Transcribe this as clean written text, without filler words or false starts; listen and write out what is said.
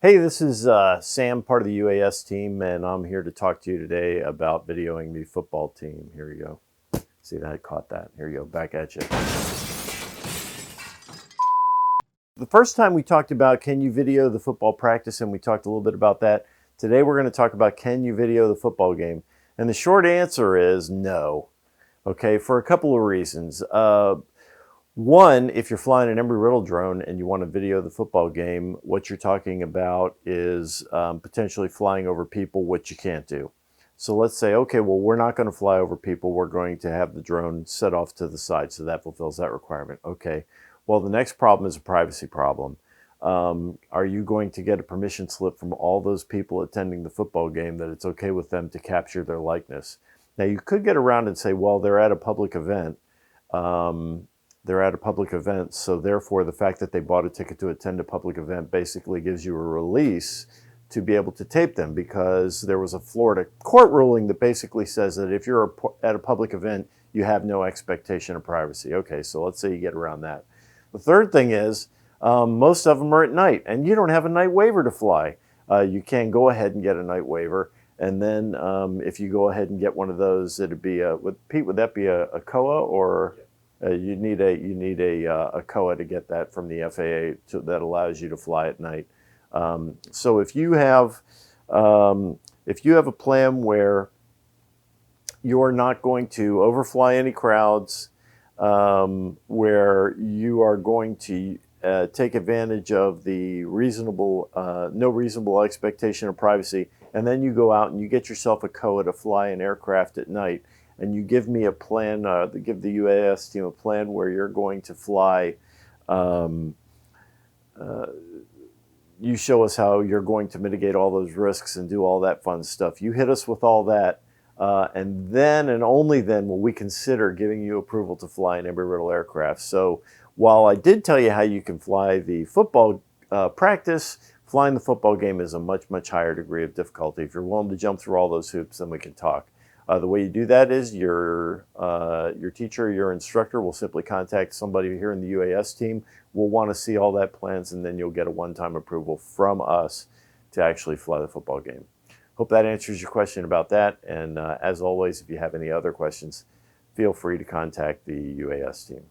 Hey, this is Sam, part of the UAS team, and I'm here to talk to you today about videoing the football team. Here you go. See that? I caught that. Here you go. Back at you. The first time we talked about can you video the football practice, and we talked a little bit about that. Today we're going to talk about can you video the football game? And the short answer is no. Okay, for a couple of reasons. One, if you're flying an Embry-Riddle drone and you want to video the football game, what you're talking about is potentially flying over people, which you can't do. So let's say, okay, well, we're not going to fly over people. We're going to have the drone set off to the side, so that fulfills that requirement. Okay, well, the next problem is a privacy problem. Are you going to get a permission slip from all those people attending the football game that it's okay with them to capture their likeness? Now, you could get around and say, well, they're at a public event. They're at a public event, so therefore the fact that they bought a ticket to attend a public event basically gives you a release to be able to tape them, because there was a Florida court ruling that basically says that if you're at a public event, you have no expectation of privacy. Okay, so let's say you get around that. The third thing is most of them are at night, and you don't have a night waiver to fly. You can go ahead and get a night waiver, and then if you go ahead and get one of those, it'd be Pete, would that be a COA or? You need a COA to get that from the FAA that allows you to fly at night. So if you have a plan where you're not going to overfly any crowds, where you are going to take advantage of the no reasonable expectation of privacy, and then you go out and you get yourself a COA to fly an aircraft at night, and you give me a plan, give the UAS team a plan where you're going to fly. You show us how you're going to mitigate all those risks and do all that fun stuff. You hit us with all that, and then and only then will we consider giving you approval to fly an Embry-Riddle aircraft. So while I did tell you how you can fly the football practice, flying the football game is a much, much higher degree of difficulty. If you're willing to jump through all those hoops, then we can talk. The way you do that is your teacher, your instructor will simply contact somebody here in the UAS team. We'll want to see all that plans, and then you'll get a one-time approval from us to actually fly the football game. Hope that answers your question about that. And as always, if you have any other questions, feel free to contact the UAS team.